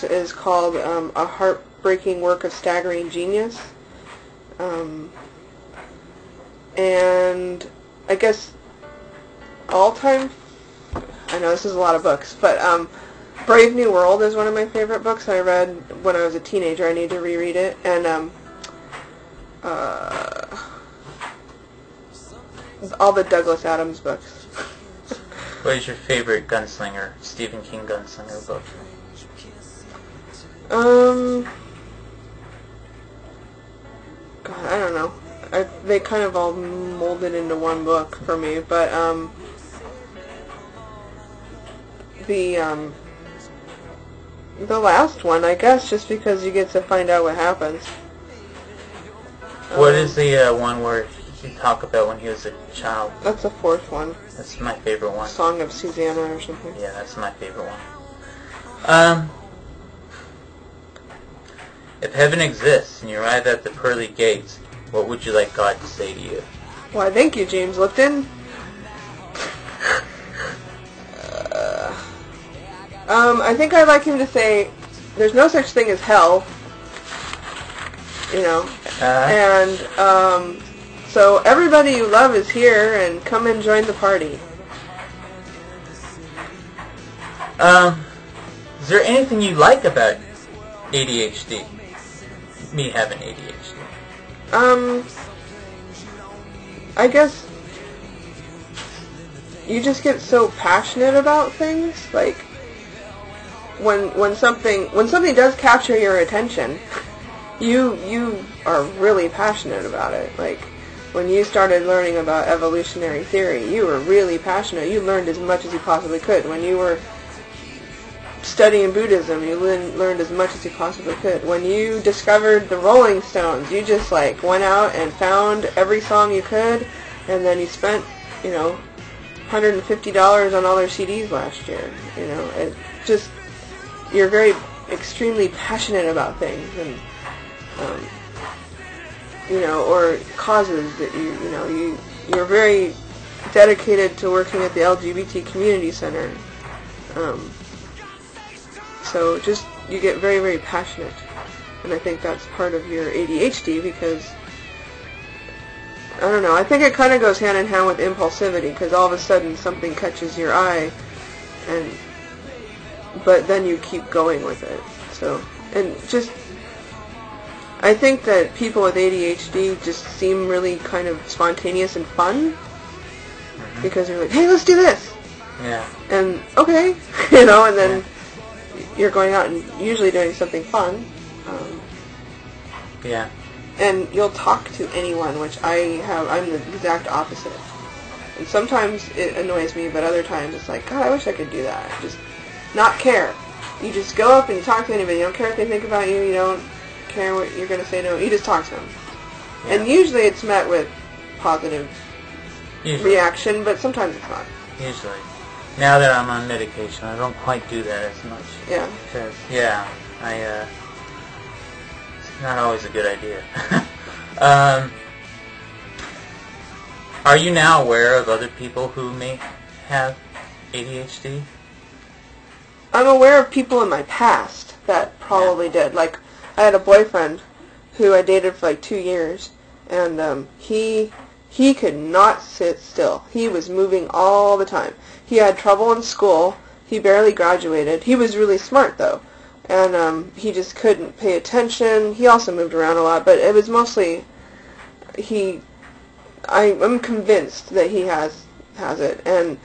is called A Heartbreaking Work of Staggering Genius. And I guess all-time, I know this is a lot of books, but Brave New World is one of my favorite books I read when I was a teenager. I need to reread it. And all the Douglas Adams books. What is your favorite gunslinger, Stephen King gunslinger book? God, I don't know. They kind of all molded into one book for me, but the last one, I guess, just because you get to find out what happens. What is the one where you talk about when he was a child? That's the fourth one. That's my favorite one. Song of Susanna or something. Yeah, that's my favorite one. If heaven exists and you arrive at the pearly gates, what would you like God to say to you? Why, thank you, James Lipton. I think I'd like him to say, there's no such thing as hell, you know, and so everybody you love is here, and come and join the party. Is there anything you like about ADHD? Me having ADHD. I guess you just get so passionate about things. Like when something does capture your attention, you are really passionate about it. Like when you started learning about evolutionary theory, you were really passionate. You learned as much as you possibly could. When you were studying Buddhism, you learned as much as you possibly could. When you discovered the Rolling Stones, you just like went out and found every song you could, and then you spent, you know, $150 on all their CDs last year. You know, it just, you're very extremely passionate about things, and you know, or causes that you're very dedicated to working at the LGBT community center. So just, you get very, very passionate. And I think that's part of your ADHD because, I don't know, I think it kind of goes hand in hand with impulsivity because all of a sudden something catches your eye, but then you keep going with it. So, and just, I think that people with ADHD just seem really kind of spontaneous and fun because they're like, hey, let's do this. Yeah. And, okay, you know, and then you're going out and usually doing something fun. Yeah. And you'll talk to anyone, which I'm the exact opposite. And sometimes it annoys me, but other times it's like, God, I wish I could do that. Just not care. You just go up and you talk to anybody. You don't care if they think about you. You don't care what you're going to say to them. You just talk to them. Yeah. And usually it's met with positive reaction, but sometimes it's not. Usually. Now that I'm on medication, I don't quite do that as much. Yeah. Because, it's not always a good idea. Are you now aware of other people who may have ADHD? I'm aware of people in my past that probably did. Like, I had a boyfriend who I dated for like 2 years, and he could not sit still. He was moving all the time. He had trouble in school. He barely graduated. He was really smart, though. And he just couldn't pay attention. He also moved around a lot, but it was mostly I'm convinced that he has it. And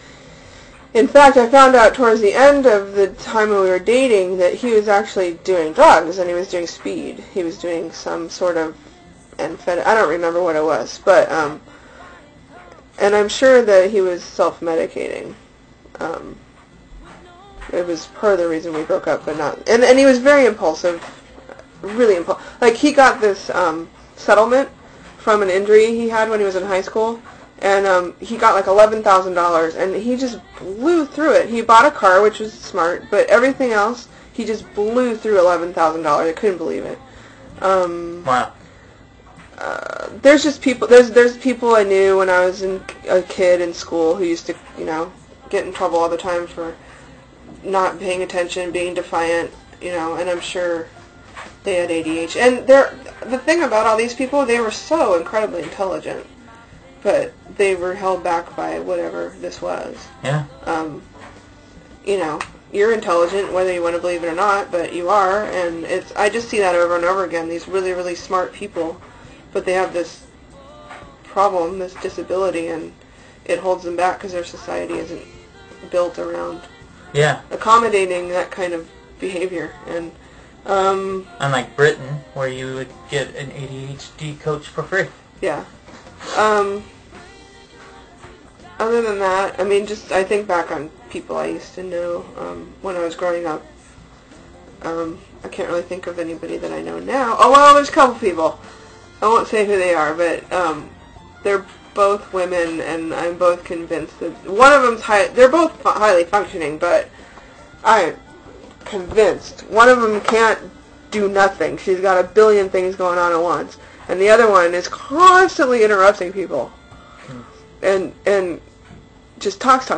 in fact, I found out towards the end of the time when we were dating that he was actually doing drugs, and he was doing speed. He was doing some sort of amphetamine. I don't remember what it was, but and I'm sure that he was self-medicating. It was part of the reason we broke up, but not. And he was very impulsive, really impulsive. Like, he got this settlement from an injury he had when he was in high school, and he got like $11,000, and he just blew through it. He bought a car, which was smart, but everything else, he just blew through $11,000. I couldn't believe it. Wow. There's just people. There's people I knew when I was a kid in school who used to, get in trouble all the time for not paying attention, being defiant, and I'm sure they had ADHD. And the thing about all these people, they were so incredibly intelligent, but they were held back by whatever this was. Yeah. You're intelligent, whether you want to believe it or not, but you are, and I just see that over and over again, these really, really smart people, but they have this problem, this disability, and it holds them back because their society isn't built around accommodating that kind of behavior. And unlike Britain, where you would get an ADHD coach for free. Yeah. Other than that, I think back on people I used to know when I was growing up. I can't really think of anybody that I know now. Oh, well, there's a couple people. I won't say who they are, but they're both women, and I'm both convinced that one of them's they're both highly functioning, but I'm convinced one of them can't do nothing. She's got a billion things going on at once, and the other one is constantly interrupting people, and just talks,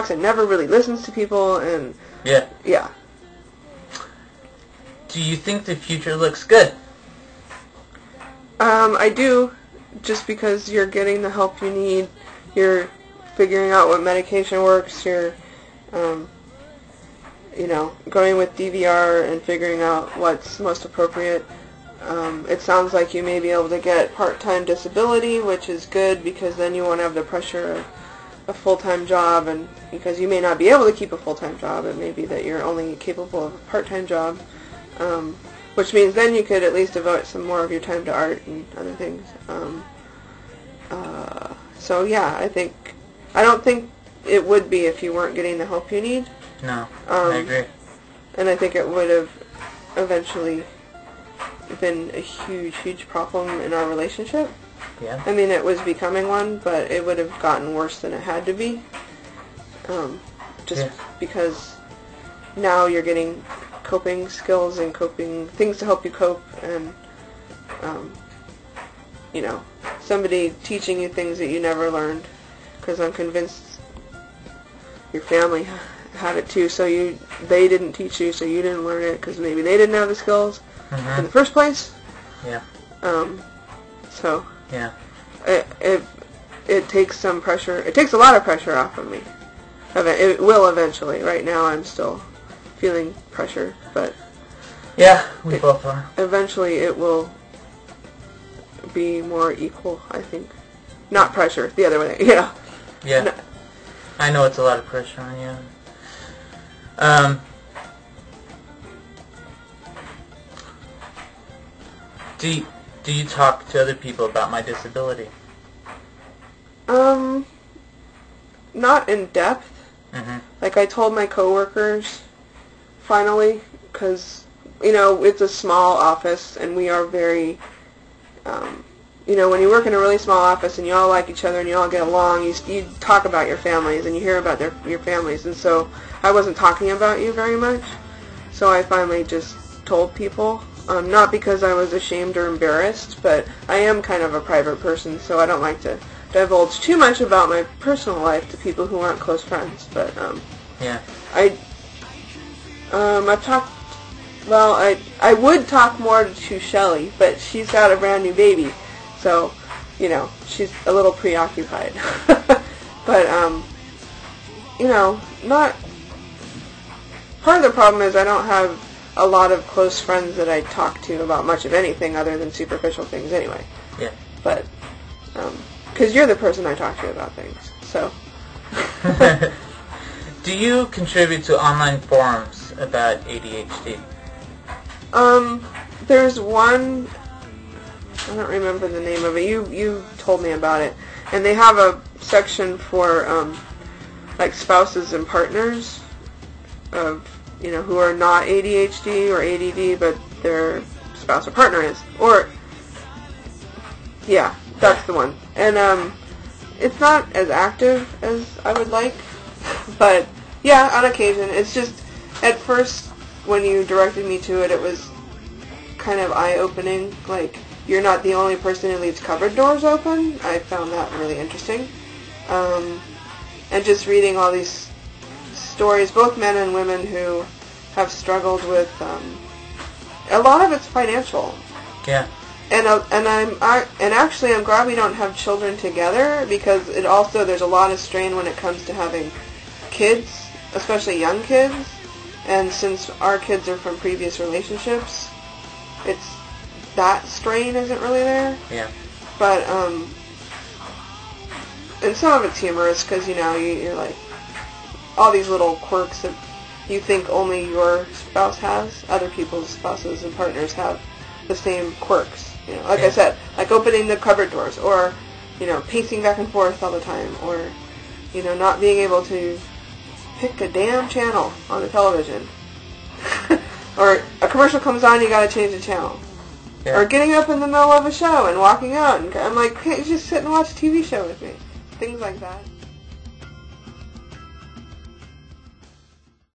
and never really listens to people, and yeah. Do you think the future looks good? I do, just because you're getting the help you need, you're figuring out what medication works, you're, going with DVR and figuring out what's most appropriate. It sounds like you may be able to get part-time disability, which is good because then you won't have the pressure of a full-time job, and because you may not be able to keep a full-time job, it may be that you're only capable of a part-time job. Which means then you could at least devote some more of your time to art and other things. So yeah, I don't think it would be if you weren't getting the help you need. No, I agree. And I think it would have eventually been a huge, huge problem in our relationship. Yeah. It was becoming one, but it would have gotten worse than it had to be. Because now you're getting coping skills and coping things to help you cope, and somebody teaching you things that you never learned, because I'm convinced your family had it too, so they didn't teach you, so you didn't learn it because maybe they didn't have the skills in the first place. Yeah. So yeah, it takes some pressure. It takes a lot of pressure off of me. It will eventually. Right now, I'm still feeling pressure, but yeah, we both are. Eventually, it will be more equal, I think. Not pressure, the other way. Yeah. Yeah. No. I know it's a lot of pressure on you. Do you talk to other people about my disability? Not in depth. Mm-hmm. Like I told my coworkers, finally, because it's a small office, and we are very, when you work in a really small office and you all like each other and you all get along, you talk about your families and you hear about your families, and so I wasn't talking about you very much, so I finally just told people, not because I was ashamed or embarrassed, but I am kind of a private person, so I don't like to divulge too much about my personal life to people who aren't close friends, but yeah. I've talked, well, I would talk more to Shelly, but she's got a brand new baby, so, she's a little preoccupied. But, not, part of the problem is I don't have a lot of close friends that I talk to about much of anything other than superficial things anyway. Yeah. But, because you're the person I talk to about things, so. Do you contribute to online forums about ADHD? There's one, I don't remember the name of it, you told me about it, and they have a section for, like spouses and partners of, who are not ADHD or ADD, but their spouse or partner is, or, yeah, that's the one, and, it's not as active as I would like, but, yeah, on occasion, it's just, at first, when you directed me to it, it was kind of eye-opening, like, you're not the only person who leaves cupboard doors open. I found that really interesting. And just reading all these stories, both men and women, who have struggled with. A lot of it's financial. Yeah. And actually I'm glad we don't have children together, because it also, there's a lot of strain when it comes to having kids, especially young kids. And since our kids are from previous relationships, it's that strain isn't really there. Yeah. But and some of it's humorous, because you're like all these little quirks that you think only your spouse has. Other people's spouses and partners have the same quirks. Like I said, like opening the cupboard doors, or, pacing back and forth all the time, or, not being able to pick a damn channel on the television. Or a commercial comes on, you gotta change the channel. Yeah. Or getting up in the middle of a show and walking out, and I'm like, can't you just sit and watch a TV show with me? Things like that.